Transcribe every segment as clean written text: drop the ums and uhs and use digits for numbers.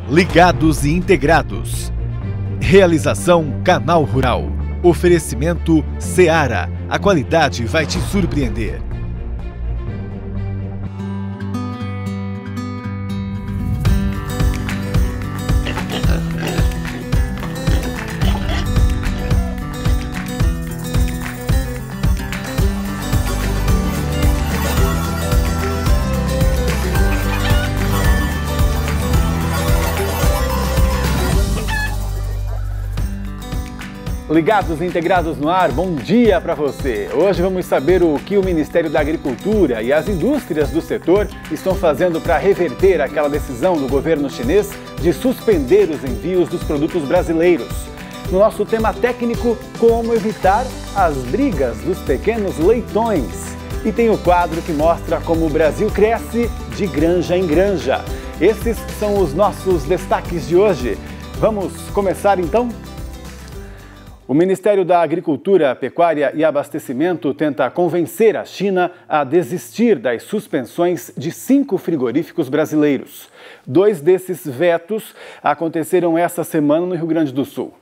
Ligados e integrados. Realização Canal Rural. Oferecimento Seara. A qualidade vai te surpreender. Ligados e integrados no ar, bom dia para você! Hoje vamos saber o que o Ministério da Agricultura e as indústrias do setor estão fazendo para reverter aquela decisão do governo chinês de suspender os envios dos produtos brasileiros. No nosso tema técnico, como evitar as brigas dos pequenos leitões. E tem o quadro que mostra como o Brasil cresce de granja em granja. Esses são os nossos destaques de hoje. Vamos começar então? O Ministério da Agricultura, Pecuária e Abastecimento tenta convencer a China a desistir das suspensões de 5 frigoríficos brasileiros. 2 desses vetos aconteceram essa semana no Rio Grande do Sul.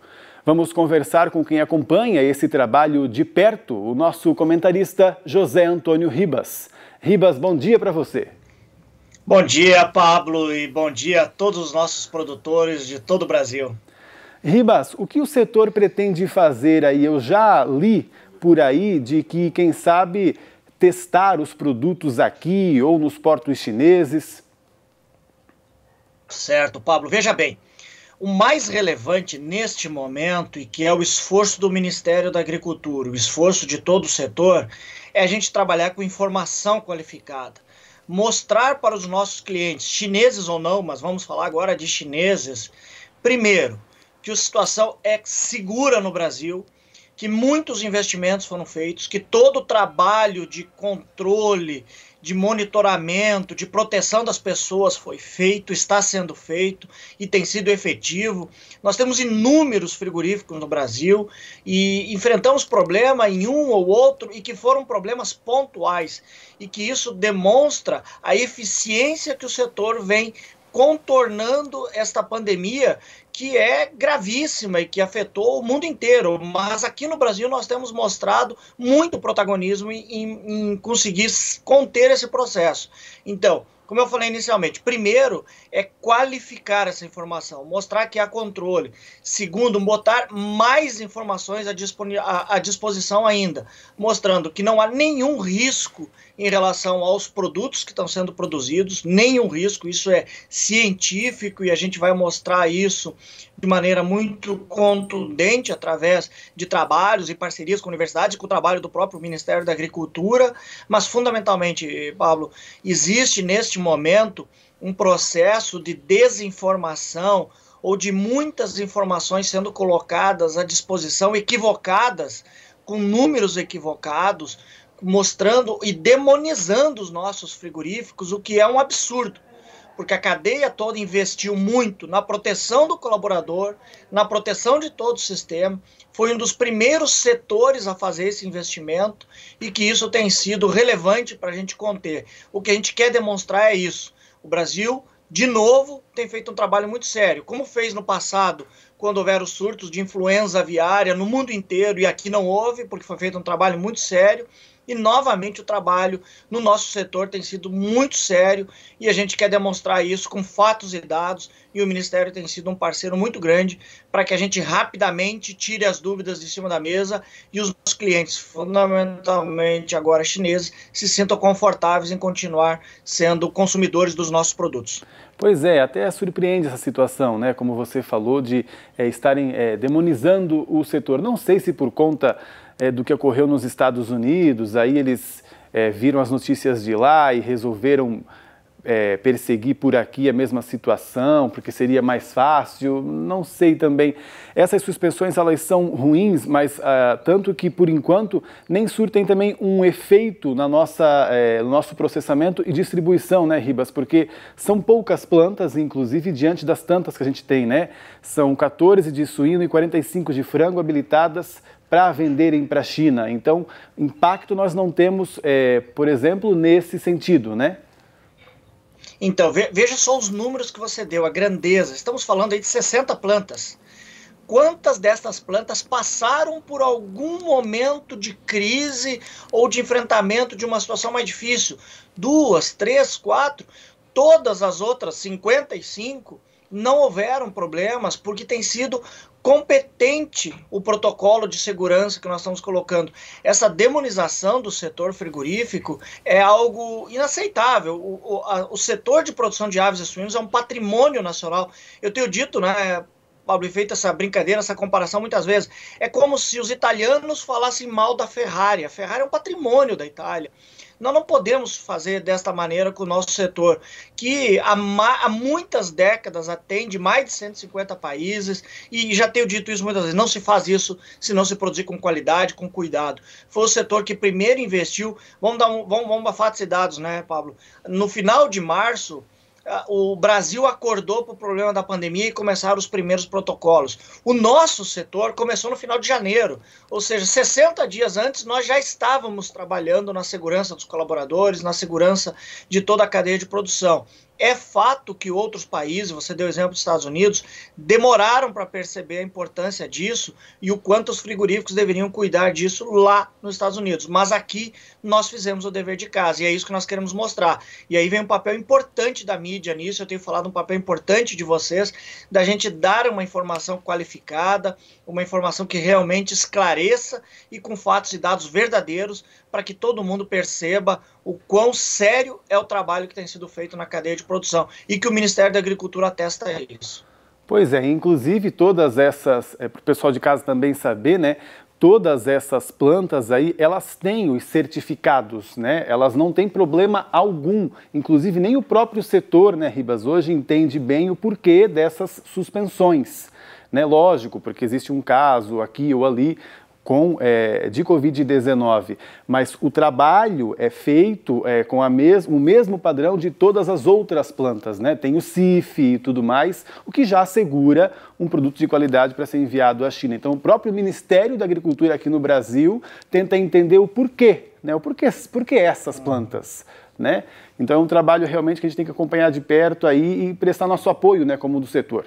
Vamos conversar com quem acompanha esse trabalho de perto, o nosso comentarista José Antônio Ribas. Ribas, bom dia para você. Bom dia, Pablo, e bom dia a todos os nossos produtores de todo o Brasil. Ribas, o que o setor pretende fazer aí? Eu já li por aí de que, quem sabe, testar os produtos aqui ou nos portos chineses. Certo, Pablo. Veja bem, o mais relevante neste momento, e que é o esforço do Ministério da Agricultura, o esforço de todo o setor, é a gente trabalhar com informação qualificada. Mostrar para os nossos clientes, chineses ou não, mas vamos falar agora de chineses, primeiro, que a situação é segura no Brasil, que muitos investimentos foram feitos, que todo o trabalho de controle, de monitoramento, de proteção das pessoas foi feito, está sendo feito e tem sido efetivo. Nós temos inúmeros frigoríficos no Brasil e enfrentamos problema em um ou outro e que foram problemas pontuais e que isso demonstra a eficiência que o setor vem contornando esta pandemia que é gravíssima e que afetou o mundo inteiro, mas aqui no Brasil nós temos mostrado muito protagonismo em conseguir conter esse processo. Então, como eu falei inicialmente, primeiro é qualificar essa informação, mostrar que há controle. Segundo, botar mais informações à disposição ainda, mostrando que não há nenhum risco em relação aos produtos que estão sendo produzidos, nenhum risco, isso é científico e a gente vai mostrar isso de maneira muito contundente através de trabalhos e parcerias com universidades, com o trabalho do próprio Ministério da Agricultura, mas fundamentalmente, Pablo, existe neste momento um processo de desinformação ou de muitas informações sendo colocadas à disposição equivocadas, com números equivocados, mostrando e demonizando os nossos frigoríficos, o que é um absurdo. Porque a cadeia toda investiu muito na proteção do colaborador, na proteção de todo o sistema, foi um dos primeiros setores a fazer esse investimento e que isso tem sido relevante para a gente conter. O que a gente quer demonstrar é isso. O Brasil, de novo, tem feito um trabalho muito sério, como fez no passado, quando houveram surtos de influenza aviária no mundo inteiro, e aqui não houve, porque foi feito um trabalho muito sério. E, novamente, o trabalho no nosso setor tem sido muito sério e a gente quer demonstrar isso com fatos e dados e o Ministério tem sido um parceiro muito grande para que a gente rapidamente tire as dúvidas de cima da mesa e os nossos clientes, fundamentalmente agora chineses, se sintam confortáveis em continuar sendo consumidores dos nossos produtos. Pois é, até surpreende essa situação, né? Como você falou, de estarem demonizando o setor. Não sei se por conta do que ocorreu nos Estados Unidos, aí eles viram as notícias de lá e resolveram perseguir por aqui a mesma situação, porque seria mais fácil, não sei também. Essas suspensões, elas são ruins, mas tanto que, por enquanto, nem surtem também um efeito no nosso processamento e distribuição, né, Ribas? Porque são poucas plantas, inclusive, diante das tantas que a gente tem, né? São 14 de suíno e 45 de frango habilitadas para venderem para a China. Então, impacto nós não temos, por exemplo, nesse sentido, né? Então, veja só os números que você deu, a grandeza. Estamos falando aí de 60 plantas. Quantas dessas plantas passaram por algum momento de crise ou de enfrentamento de uma situação mais difícil? 2, 3, 4. Todas as outras 55 não houveram problemas porque tem sido competente o protocolo de segurança que nós estamos colocando. Essa demonização do setor frigorífico é algo inaceitável. O setor de produção de aves e suínos é um patrimônio nacional. Eu tenho dito, né, Pablo, e feito essa brincadeira, essa comparação muitas vezes, é como se os italianos falassem mal da Ferrari. A Ferrari é um patrimônio da Itália. Nós não podemos fazer desta maneira com o nosso setor, que há muitas décadas atende mais de 150 países, e já tenho dito isso muitas vezes, não se faz isso se não se produzir com qualidade, com cuidado. Foi o setor que primeiro investiu, vamos bafar esses dados, né, Pablo? No final de março, o Brasil acordou para o problema da pandemia e começaram os primeiros protocolos. O nosso setor começou no final de janeiro, ou seja, 60 dias antes nós já estávamos trabalhando na segurança dos colaboradores, na segurança de toda a cadeia de produção. É fato que outros países, você deu o exemplo dos Estados Unidos, demoraram para perceber a importância disso e o quanto os frigoríficos deveriam cuidar disso lá nos Estados Unidos. Mas aqui nós fizemos o dever de casa e é isso que nós queremos mostrar. E aí vem um papel importante da mídia nisso, eu tenho falado um papel importante de vocês, da gente dar uma informação qualificada, uma informação que realmente esclareça e com fatos e dados verdadeiros para que todo mundo perceba o quão sério é o trabalho que tem sido feito na cadeia de produção e que o Ministério da Agricultura atesta isso. Pois é, inclusive todas essas, para o pessoal de casa também saber, né, todas essas plantas aí, elas têm os certificados, né, elas não têm problema algum, inclusive nem o próprio setor, né, Ribas, hoje entende bem o porquê dessas suspensões, né, lógico, porque existe um caso aqui ou ali, de Covid-19, mas o trabalho é feito com o mesmo padrão de todas as outras plantas, né? Tem o CIF e tudo mais, o que já assegura um produto de qualidade para ser enviado à China. Então, o próprio Ministério da Agricultura aqui no Brasil tenta entender o porquê, né? Por que essas plantas, né? Então, é um trabalho realmente que a gente tem que acompanhar de perto aí e prestar nosso apoio, né, como do setor.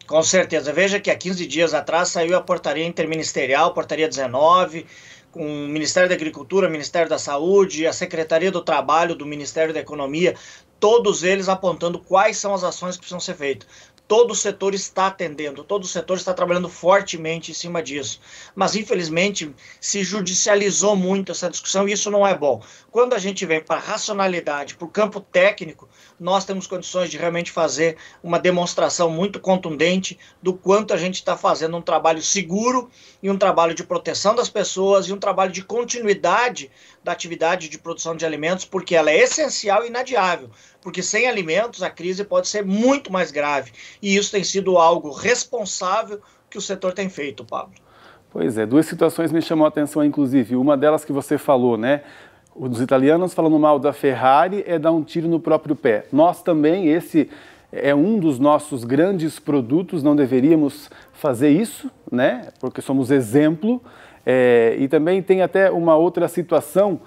Com certeza. Veja que há 15 dias atrás saiu a portaria interministerial, portaria 19, com o Ministério da Agricultura, Ministério da Saúde, a Secretaria do Trabalho, do Ministério da Economia, todos eles apontando quais são as ações que precisam ser feitas. Todo o setor está atendendo, todo o setor está trabalhando fortemente em cima disso. Mas, infelizmente, se judicializou muito essa discussão e isso não é bom. Quando a gente vem para a racionalidade, para o campo técnico, nós temos condições de realmente fazer uma demonstração muito contundente do quanto a gente está fazendo um trabalho seguro e um trabalho de proteção das pessoas e um trabalho de continuidade da atividade de produção de alimentos, porque ela é essencial e inadiável. Porque sem alimentos a crise pode ser muito mais grave. E isso tem sido algo responsável que o setor tem feito, Pablo. Pois é, duas situações me chamam a atenção, inclusive. Uma delas que você falou, né? Os italianos falando mal da Ferrari é dar um tiro no próprio pé. Nós também, esse é um dos nossos grandes produtos, não deveríamos fazer isso, né? Porque somos exemplo. E também tem até uma outra situação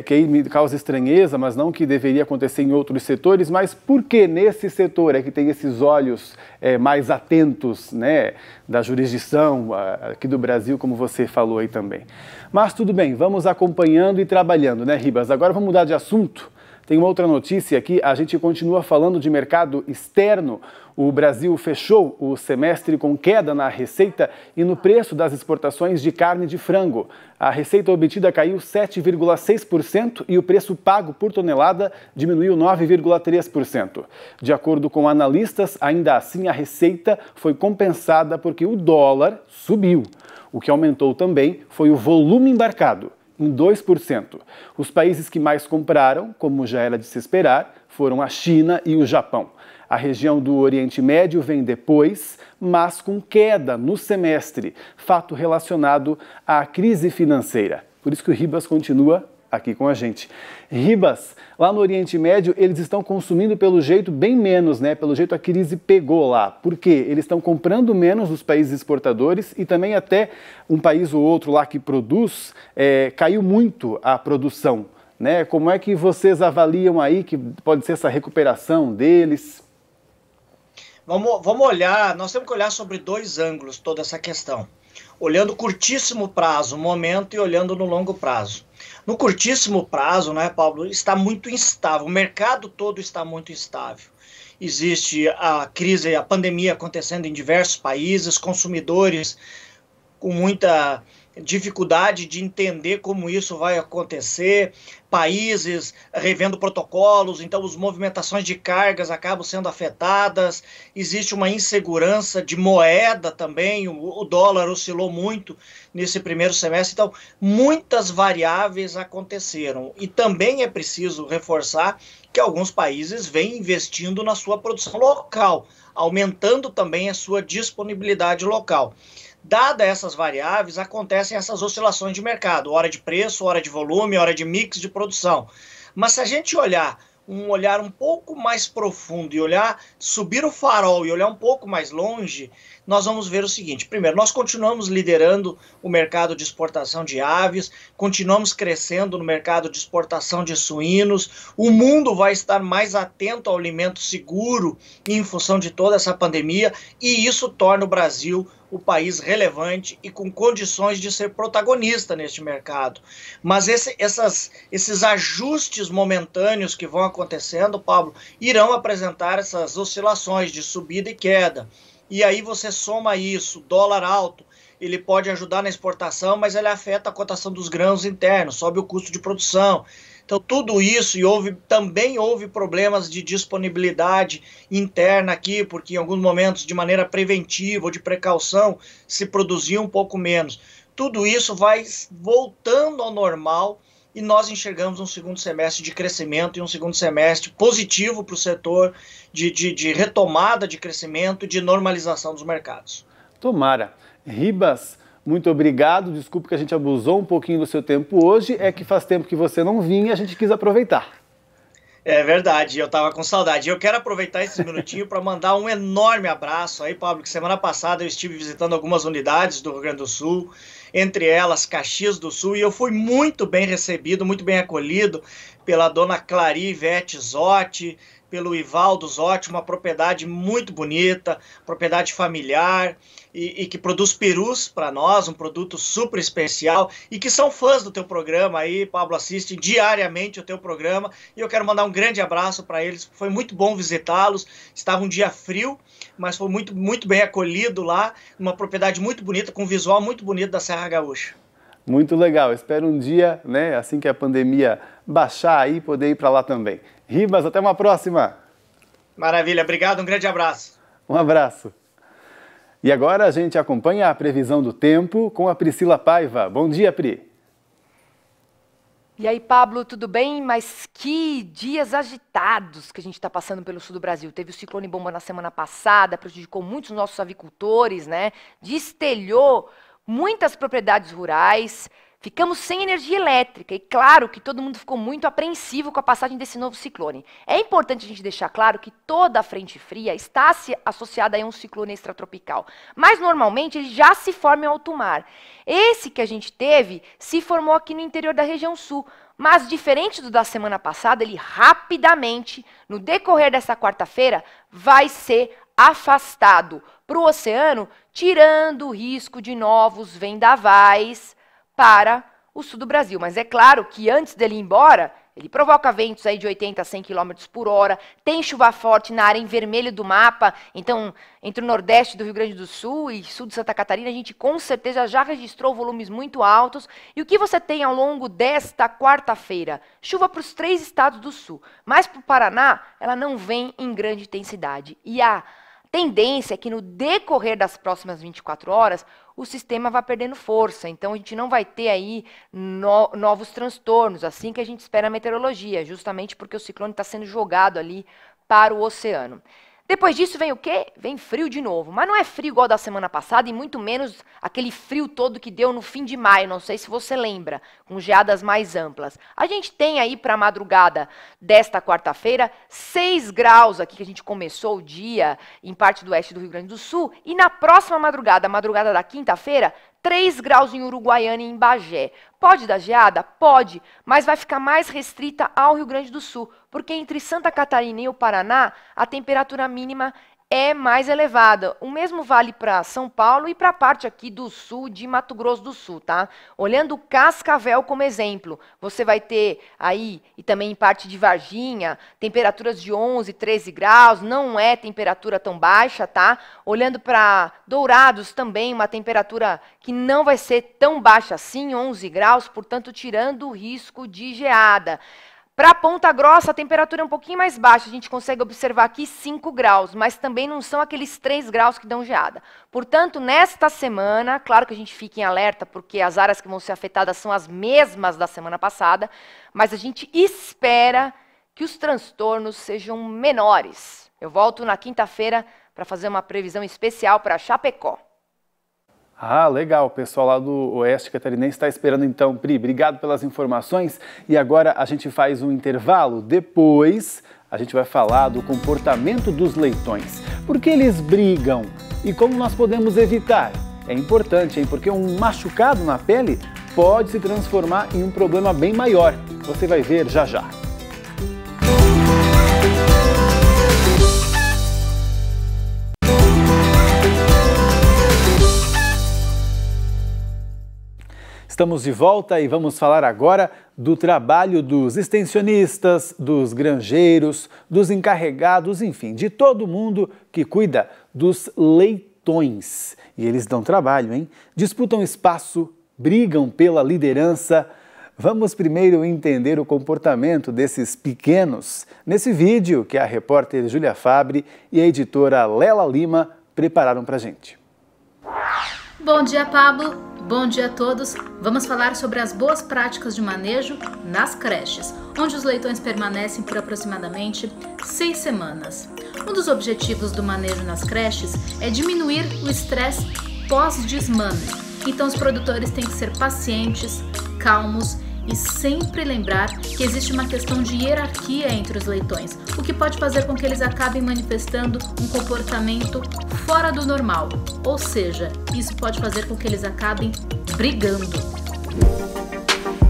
que aí me causa estranheza, mas não que deveria acontecer em outros setores, mas por que nesse setor é que tem esses olhos mais atentos, né, da jurisdição aqui do Brasil, como você falou aí também. Mas tudo bem, vamos acompanhando e trabalhando, né, Ribas? Agora vamos mudar de assunto. Tem uma outra notícia aqui, a gente continua falando de mercado externo. O Brasil fechou o semestre com queda na receita e no preço das exportações de carne de frango. A receita obtida caiu 7,6% e o preço pago por tonelada diminuiu 9,3%. De acordo com analistas, ainda assim a receita foi compensada porque o dólar subiu. O que aumentou também foi o volume embarcado, em 2%. Os países que mais compraram, como já era de se esperar, foram a China e o Japão. A região do Oriente Médio vem depois, mas com queda no semestre, fato relacionado à crise financeira. Por isso que o Ribas continua aqui com a gente. Ribas, lá no Oriente Médio, eles estão consumindo pelo jeito bem menos, né? Pelo jeito a crise pegou lá. Por quê? Eles estão comprando menos dos países exportadores e também até um país ou outro lá que produz, caiu muito a produção, né? Como é que vocês avaliam aí que pode ser essa recuperação deles? Vamos olhar, nós temos que olhar sobre dois ângulos toda essa questão. Olhando curtíssimo prazo, momento, e olhando no longo prazo. No curtíssimo prazo, né, Pablo, está muito instável, o mercado todo está muito instável. Existe a crise, a pandemia acontecendo em diversos países, consumidores com muita dificuldade de entender como isso vai acontecer, países revendo protocolos, então as movimentações de cargas acabam sendo afetadas, existe uma insegurança de moeda também, o dólar oscilou muito nesse primeiro semestre, então muitas variáveis aconteceram. E também é preciso reforçar que alguns países vêm investindo na sua produção local, aumentando também a sua disponibilidade local. Dadas essas variáveis, acontecem essas oscilações de mercado, hora de preço, hora de volume, hora de mix de produção. Mas se a gente olhar um olhar um pouco mais profundo e subir o farol e olhar um pouco mais longe, nós vamos ver o seguinte. Primeiro, nós continuamos liderando o mercado de exportação de aves, continuamos crescendo no mercado de exportação de suínos, o mundo vai estar mais atento ao alimento seguro em função de toda essa pandemia, e isso torna o Brasil o país relevante e com condições de ser protagonista neste mercado. Mas esses ajustes momentâneos que vão acontecendo, Pablo, irão apresentar essas oscilações de subida e queda. E aí você soma isso, dólar alto, ele pode ajudar na exportação, mas ele afeta a cotação dos grãos internos, sobe o custo de produção. Então tudo isso, e também houve problemas de disponibilidade interna aqui, porque em alguns momentos de maneira preventiva ou de precaução se produzia um pouco menos. Tudo isso vai voltando ao normal e nós enxergamos um segundo semestre de crescimento e um segundo semestre positivo para o setor de retomada de crescimento e de normalização dos mercados. Tomara. Ribas, muito obrigado. Desculpe que a gente abusou um pouquinho do seu tempo hoje. É que faz tempo que você não vinha e a gente quis aproveitar. É verdade, eu estava com saudade. Eu quero aproveitar esse minutinho para mandar um enorme abraço aí, Pablo, que semana passada eu estive visitando algumas unidades do Rio Grande do Sul, entre elas Caxias do Sul, e eu fui muito bem recebido, muito bem acolhido pela dona Clarivete Zotti, pelo Ivaldo Zotti, uma propriedade muito bonita, propriedade familiar, e que produz perus para nós, um produto super especial, e que são fãs do teu programa aí, Pablo, assistem diariamente o teu programa, e eu quero mandar um grande abraço para eles. Foi muito bom visitá-los, estava um dia frio, mas foi muito, muito bem acolhido lá, uma propriedade muito bonita, com um visual muito bonito da Serra Gaúcha. Muito legal, espero um dia, né, assim que a pandemia baixar aí, poder ir para lá também. Ribas, até uma próxima! Maravilha, obrigado, um grande abraço. Um abraço. E agora a gente acompanha a previsão do tempo com a Priscila Paiva. Bom dia, Pri. E aí, Pablo, tudo bem? Mas que dias agitados que a gente está passando pelo sul do Brasil. Teve o ciclone bomba na semana passada, prejudicou muitos nossos avicultores, né? Destelhou muitas propriedades rurais. Ficamos sem energia elétrica e claro que todo mundo ficou muito apreensivo com a passagem desse novo ciclone. É importante a gente deixar claro que toda a frente fria está associada a um ciclone extratropical, mas normalmente ele já se forma em alto mar. Esse que a gente teve se formou aqui no interior da região sul, mas diferente do da semana passada, ele rapidamente, no decorrer dessa quarta-feira, vai ser afastado para o oceano, tirando o risco de novos vendavais para o sul do Brasil. Mas é claro que antes dele ir embora, ele provoca ventos aí de 80 a 100 km por hora, tem chuva forte na área em vermelho do mapa, então entre o nordeste do Rio Grande do Sul e sul de Santa Catarina, a gente com certeza já registrou volumes muito altos. E o que você tem ao longo desta quarta-feira? Chuva para os 3 estados do sul, mas para o Paraná ela não vem em grande intensidade. E a tendência é que no decorrer das próximas 24 horas, o sistema vai perdendo força. Então, a gente não vai ter aí novos transtornos, assim que a gente espera a meteorologia, justamente porque o ciclone está sendo jogado ali para o oceano. Depois disso vem o quê? Vem frio de novo, mas não é frio igual da semana passada e muito menos aquele frio todo que deu no fim de maio, não sei se você lembra, com geadas mais amplas. A gente tem aí para a madrugada desta quarta-feira 6 graus aqui que a gente começou o dia em parte do oeste do Rio Grande do Sul e na próxima madrugada, a madrugada da quinta-feira, 3 graus em Uruguaiana e em Bagé. Pode dar geada? Pode, mas vai ficar mais restrita ao Rio Grande do Sul, porque entre Santa Catarina e o Paraná, a temperatura mínima é mais elevada. O mesmo vale para São Paulo e para a parte aqui do sul de Mato Grosso do Sul, tá? Olhando Cascavel como exemplo, você vai ter aí, e também em parte de Varginha, temperaturas de 11, 13 graus, não é temperatura tão baixa, tá? Olhando para Dourados também, uma temperatura que não vai ser tão baixa assim, 11 graus, portanto, tirando o risco de geada. Para Ponta Grossa, a temperatura é um pouquinho mais baixa, a gente consegue observar aqui 5 graus, mas também não são aqueles 3 graus que dão geada. Portanto, nesta semana, claro que a gente fica em alerta, porque as áreas que vão ser afetadas são as mesmas da semana passada, mas a gente espera que os transtornos sejam menores. Eu volto na quinta-feira para fazer uma previsão especial para Chapecó. Ah, legal. O pessoal lá do Oeste Catarinense está esperando então. Pri, obrigado pelas informações. E agora a gente faz um intervalo. Depois a gente vai falar do comportamento dos leitões. Por que eles brigam e como nós podemos evitar? É importante, hein? Porque um machucado na pele pode se transformar em um problema bem maior. Você vai ver já já. Estamos de volta e vamos falar agora do trabalho dos extensionistas, dos granjeiros, dos encarregados, enfim, de todo mundo que cuida dos leitões. E eles dão trabalho, hein? Disputam espaço, brigam pela liderança. Vamos primeiro entender o comportamento desses pequenos nesse vídeo que a repórter Júlia Fabre e a editora Lela Lima prepararam pra gente. Bom dia, Pablo. Bom dia a todos. Vamos falar sobre as boas práticas de manejo nas creches, onde os leitões permanecem por aproximadamente 6 semanas. Um dos objetivos do manejo nas creches é diminuir o estresse pós-desmame. Então os produtores têm que ser pacientes, calmos e sempre lembrar que existe uma questão de hierarquia entre os leitões, o que pode fazer com que eles acabem manifestando um comportamento fora do normal, ou seja, isso pode fazer com que eles acabem brigando.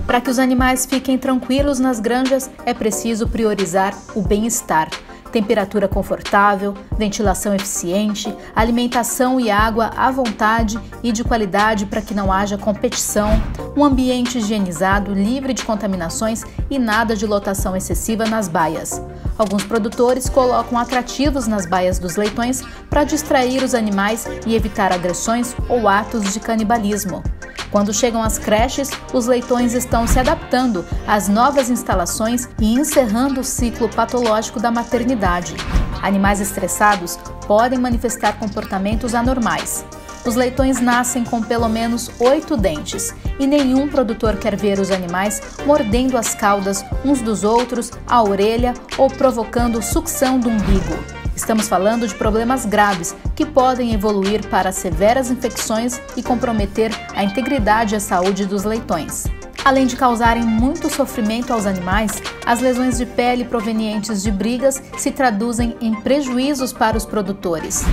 Para que os animais fiquem tranquilos nas granjas, é preciso priorizar o bem-estar. Temperatura confortável, ventilação eficiente, alimentação e água à vontade e de qualidade para que não haja competição, um ambiente higienizado, livre de contaminações e nada de lotação excessiva nas baias. Alguns produtores colocam atrativos nas baias dos leitões para distrair os animais e evitar agressões ou atos de canibalismo. Quando chegam às creches, os leitões estão se adaptando às novas instalações e encerrando o ciclo patológico da maternidade. Animais estressados podem manifestar comportamentos anormais. Os leitões nascem com pelo menos 8 dentes e nenhum produtor quer ver os animais mordendo as caudas uns dos outros, a orelha ou provocando sucção do umbigo. Estamos falando de problemas graves que podem evoluir para severas infecções e comprometer a integridade e a saúde dos leitões. Além de causarem muito sofrimento aos animais, as lesões de pele provenientes de brigas se traduzem em prejuízos para os produtores.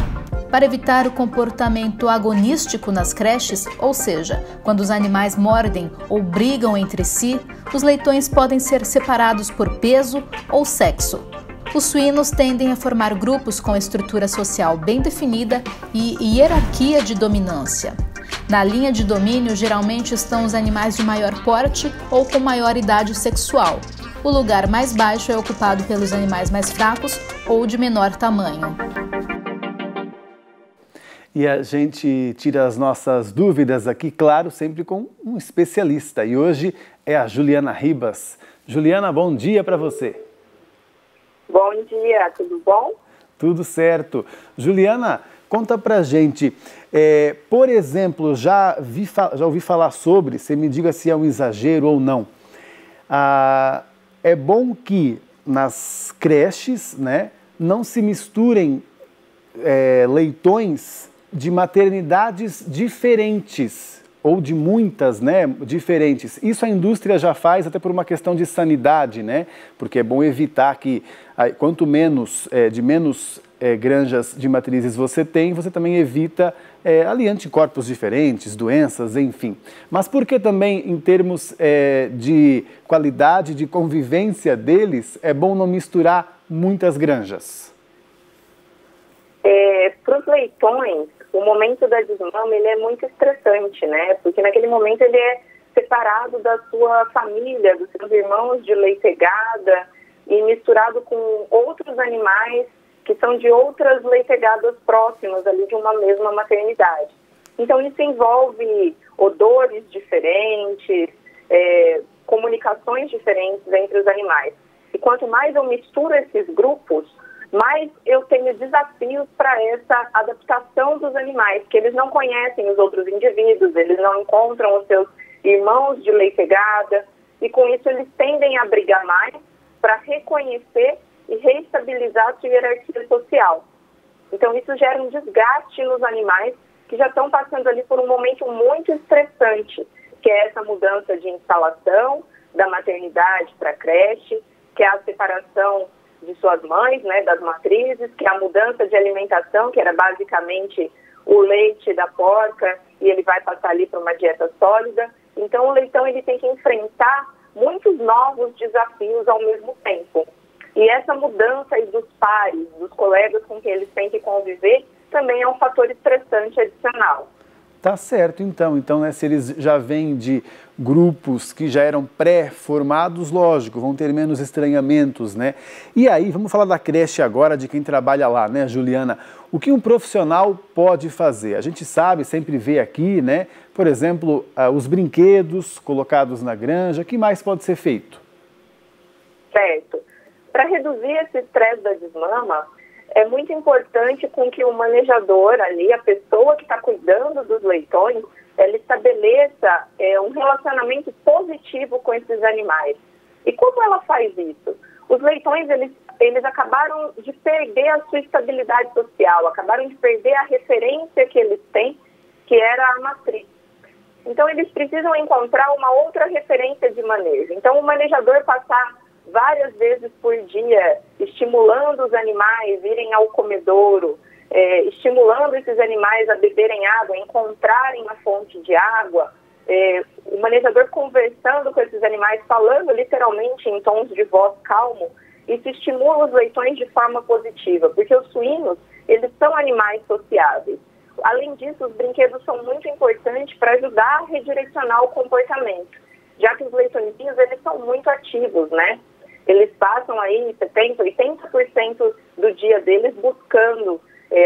Para evitar o comportamento agonístico nas creches, ou seja, quando os animais mordem ou brigam entre si, os leitões podem ser separados por peso ou sexo. Os suínos tendem a formar grupos com estrutura social bem definida e hierarquia de dominância. Na linha de domínio, geralmente estão os animais de maior porte ou com maior idade sexual. O lugar mais baixo é ocupado pelos animais mais fracos ou de menor tamanho. E a gente tira as nossas dúvidas aqui, claro, sempre com um especialista. E hoje é a Juliana Ribas. Juliana, bom dia para você. Bom dia, tudo bom? Tudo certo. Juliana, conta pra gente, por exemplo, já ouvi falar sobre, você me diga se é um exagero ou não. É bom que nas creches, né, não se misturem leitões de maternidades diferentes. ou de muitas, né, diferentes. Isso a indústria já faz até por uma questão de sanidade, né? Porque é bom evitar que, quanto menos granjas de matrizes você tem, você também evita ali anticorpos diferentes, doenças, enfim. Mas por que também, em termos de qualidade, de convivência deles, é bom não misturar muitas granjas? Para os leitões, o momento da desmama ele é muito estressante, né? Porque naquele momento ele é separado da sua família, dos seus irmãos de leitegada e misturado com outros animais que são de outras leitegadas próximas ali de uma mesma maternidade. Então isso envolve odores diferentes, comunicações diferentes entre os animais. E quanto mais eu misturo esses grupos, mais eu tenho desafios para essa adaptação dos animais, que eles não conhecem os outros indivíduos, eles não encontram os seus irmãos de leitegada, e com isso eles tendem a brigar mais para reconhecer e reestabilizar a sua hierarquia social. Então isso gera um desgaste nos animais que já estão passando ali por um momento muito estressante, que é essa mudança de instalação da maternidade para a creche, que é a separação de suas mães, né, das matrizes, que é a mudança de alimentação, que era basicamente o leite da porca, e ele vai passar ali para uma dieta sólida. Então o leitão ele tem que enfrentar muitos novos desafios ao mesmo tempo. E essa mudança aí dos pares, dos colegas com quem eles têm que conviver, também é um fator estressante adicional. Tá certo, então, né, se eles já vêm de grupos que já eram pré-formados, lógico, vão ter menos estranhamentos, né? E aí, vamos falar da creche agora, de quem trabalha lá, né, Juliana? O que um profissional pode fazer? A gente sabe, sempre vê aqui, né, por exemplo, os brinquedos colocados na granja, o que mais pode ser feito? Certo. Para reduzir esse estresse da desmama, é muito importante com que o manejador ali, a pessoa que está cuidando dos leitões, ela estabeleça um relacionamento positivo com esses animais. E como ela faz isso? Os leitões, eles acabaram de perder a sua estabilidade social, acabaram de perder a referência que eles têm, que era a matriz. Então, eles precisam encontrar uma outra referência de manejo. Então, o manejador passar várias vezes por dia, estimulando os animais a irem ao comedouro, estimulando esses animais a beberem água, a encontrarem a fonte de água, o manejador conversando com esses animais, falando literalmente em tons de voz calmo, isso estimula os leitões de forma positiva, porque os suínos, eles são animais sociáveis. Além disso, os brinquedos são muito importantes para ajudar a redirecionar o comportamento, já que os leitõezinhos, eles são muito ativos, né? Eles passam aí 70%, 80% do dia deles buscando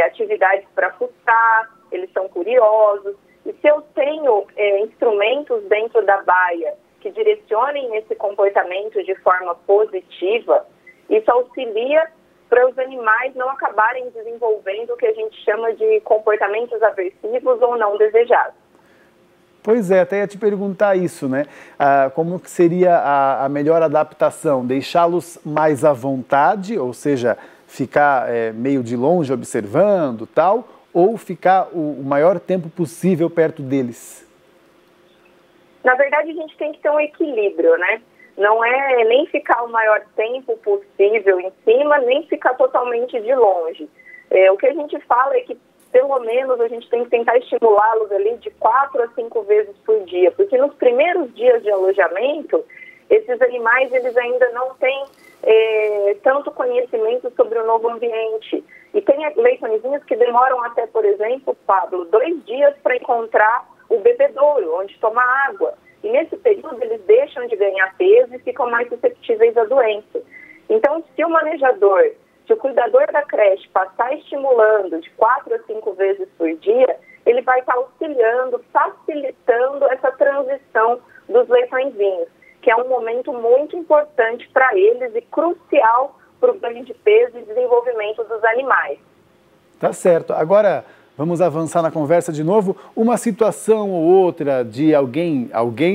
atividades para fuçar, eles são curiosos. E se eu tenho instrumentos dentro da baia que direcionem esse comportamento de forma positiva, isso auxilia para os animais não acabarem desenvolvendo o que a gente chama de comportamentos aversivos ou não desejados. Pois é, até ia te perguntar isso, né? Como que seria a melhor adaptação? Deixá-los mais à vontade, ou seja, ficar meio de longe observando, tal, ou ficar o maior tempo possível perto deles? Na verdade, a gente tem que ter um equilíbrio, né? Não é nem ficar o maior tempo possível em cima, nem ficar totalmente de longe. O que a gente fala é que pelo menos a gente tem que tentar estimulá-los ali de 4 a 5 vezes por dia, porque nos primeiros dias de alojamento, esses animais eles ainda não têm tanto conhecimento sobre o novo ambiente. E tem leitõezinhos que demoram até, por exemplo, Pablo, 2 dias para encontrar o bebedouro, onde tomar água. E nesse período eles deixam de ganhar peso e ficam mais suscetíveis à doença. Então, se o cuidador da creche passar estimulando de 4 a 5 vezes por dia, ele vai estar auxiliando, facilitando essa transição dos leitõezinhos, que é um momento muito importante para eles e crucial para o ganho de peso e desenvolvimento dos animais. Tá certo. Agora, vamos avançar na conversa de novo. Uma situação ou outra de alguém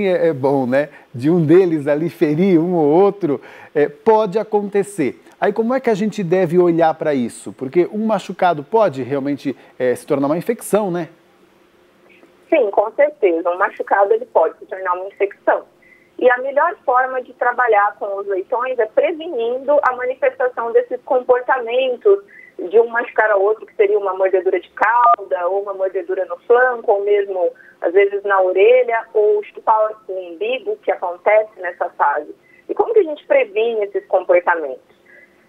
é bom, né? De um deles ali ferir um ou outro, pode acontecer. Aí como é que a gente deve olhar para isso? Porque um machucado pode realmente se tornar uma infecção, né? Sim, com certeza. Um machucado ele pode se tornar uma infecção. E a melhor forma de trabalhar com os leitões é prevenindo a manifestação desses comportamentos de um machucar ao outro, que seria uma mordedura de cauda, ou uma mordedura no flanco, ou mesmo, às vezes, na orelha, ou chupar o umbigo, que acontece nessa fase. E como que a gente previne esses comportamentos?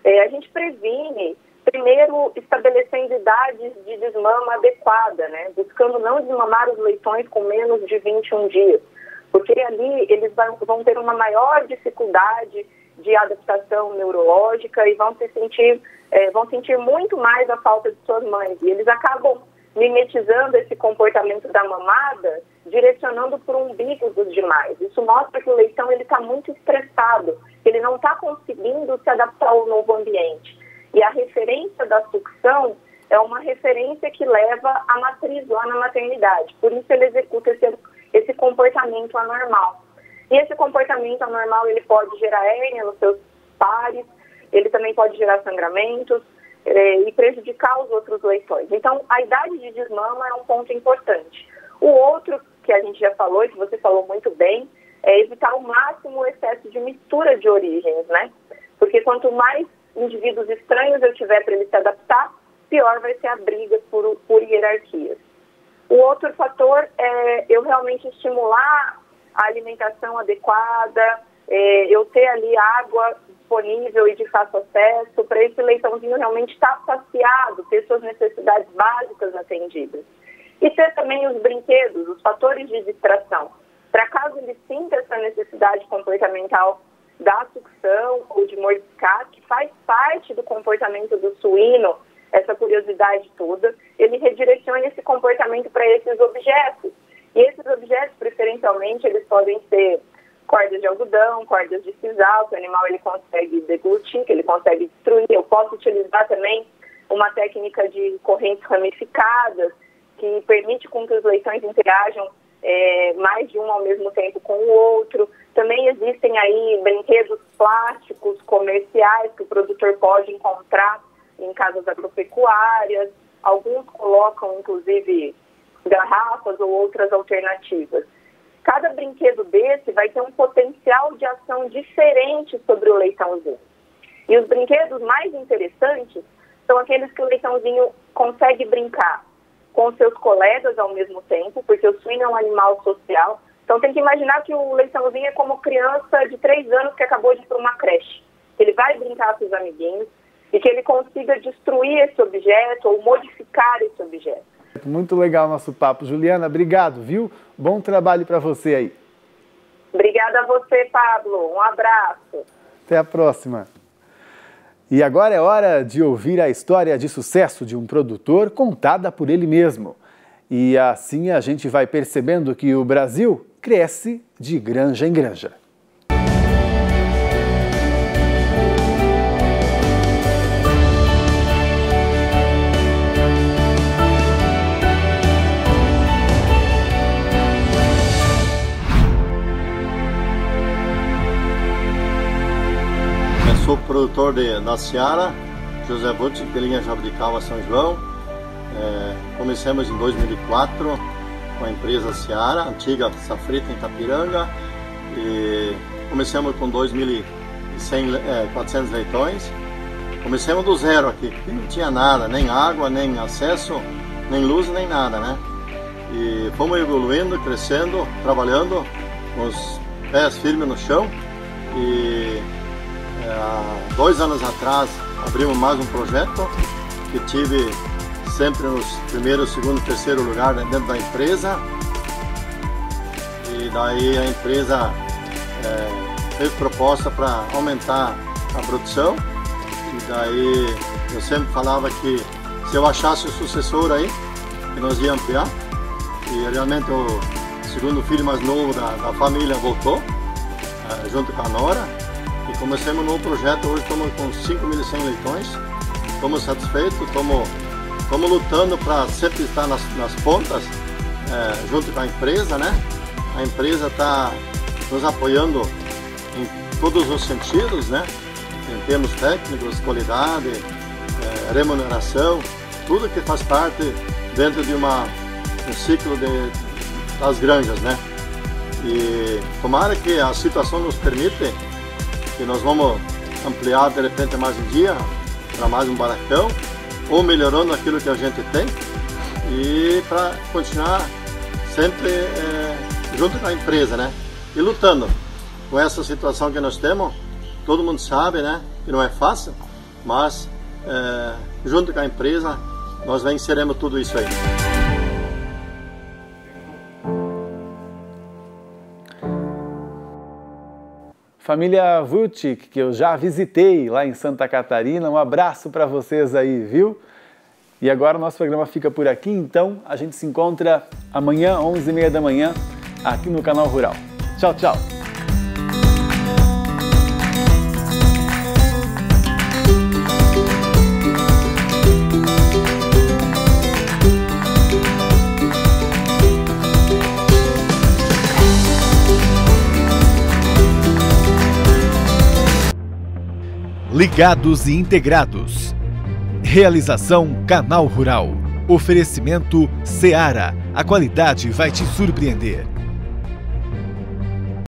A gente previne, primeiro, estabelecendo idades de desmama adequada, né? Buscando não desmamar os leitões com menos de 21 dias, porque ali eles vão ter uma maior dificuldade de adaptação neurológica e vão sentir muito mais a falta de suas mães. E eles acabam mimetizando esse comportamento da mamada, direcionando para o umbigo dos demais. Isso mostra que o leitão está muito estressado, ele não está conseguindo se adaptar ao novo ambiente. E a referência da sucção é uma referência que leva à matriz lá na maternidade. Por isso ele executa esse comportamento anormal. E esse comportamento anormal ele pode gerar hérnia nos seus pares, ele também pode gerar sangramentos e prejudicar os outros leitões. Então, a idade de desmama é um ponto importante. O outro, que a gente já falou e que você falou muito bem, é evitar ao máximo o excesso de mistura de origens, né? Porque quanto mais indivíduos estranhos eu tiver para ele se adaptar, pior vai ser a briga por hierarquias. O outro fator é eu realmente estimular a alimentação adequada, eu ter ali água disponível e de fácil acesso, para esse leitãozinho realmente estar saciado, ter suas necessidades básicas atendidas. E ter também os brinquedos, os fatores de distração, para caso ele sinta essa necessidade comportamental da sucção ou de mordiscar, que faz parte do comportamento do suíno, essa curiosidade toda, ele redireciona esse comportamento para esses objetos. E esses objetos, preferencialmente, eles podem ser cordas de algodão, cordas de sisal, que o animal ele consegue deglutir, que ele consegue destruir. Eu posso utilizar também uma técnica de correntes ramificadas, que permite com que os leitões interajam mais de um ao mesmo tempo com o outro. Também existem aí brinquedos plásticos comerciais que o produtor pode encontrar em casas agropecuárias. Alguns colocam, inclusive, garrafas ou outras alternativas. Cada brinquedo desse vai ter um potencial de ação diferente sobre o leitãozinho. E os brinquedos mais interessantes são aqueles que o leitãozinho consegue brincar com seus colegas ao mesmo tempo, porque o suíno é um animal social. Então tem que imaginar que o leitãozinho é como criança de 3 anos que acabou de ir para uma creche. Ele vai brincar com os amiguinhos e que ele consiga destruir esse objeto ou modificar esse objeto. Muito legal o nosso papo. Juliana, obrigado, viu? Bom trabalho para você aí. Obrigada a você, Pablo. Um abraço. Até a próxima. E agora é hora de ouvir a história de sucesso de um produtor contada por ele mesmo. E assim a gente vai percebendo que o Brasil cresce de granja em granja. Sou produtor da Seara, José Butch, de linha Jabuticaba, São João. Começamos em 2004 com a empresa Seara, antiga Safrita em Itapiranga. E começamos com 2.400 leitões. Começamos do zero aqui, que não tinha nada, nem água, nem acesso, nem luz, nem nada, né? E fomos evoluindo, crescendo, trabalhando com os pés firmes no chão. E há 2 anos atrás abrimos mais um projeto que tive sempre nos primeiro, segundo, terceiro lugar dentro da empresa. E daí a empresa fez proposta para aumentar a produção. E daí eu sempre falava que se eu achasse o sucessor aí, que nós ia ampliar. E realmente o segundo filho mais novo da família voltou, junto com a nora. E começamos um novo projeto, hoje estamos com 5.100 leitões, estamos satisfeitos, estamos lutando para sempre estar nas pontas, junto com a empresa, né? A empresa está nos apoiando em todos os sentidos, né? Em termos técnicos, qualidade, remuneração, tudo que faz parte dentro de um ciclo de das granjas, né? E tomara que a situação nos permita que nós vamos ampliar de repente mais um dia para mais um barracão, ou melhorando aquilo que a gente tem, e para continuar sempre junto com a empresa, né? E lutando com essa situação que nós temos. Todo mundo sabe, né, que não é fácil, mas junto com a empresa nós venceremos tudo isso aí. Família Vutic, que eu já visitei lá em Santa Catarina, um abraço para vocês aí, viu? E agora o nosso programa fica por aqui, então a gente se encontra amanhã, 11h30 da manhã, aqui no Canal Rural. Tchau, tchau! Ligados e integrados. Realização Canal Rural. Oferecimento Seara. A qualidade vai te surpreender.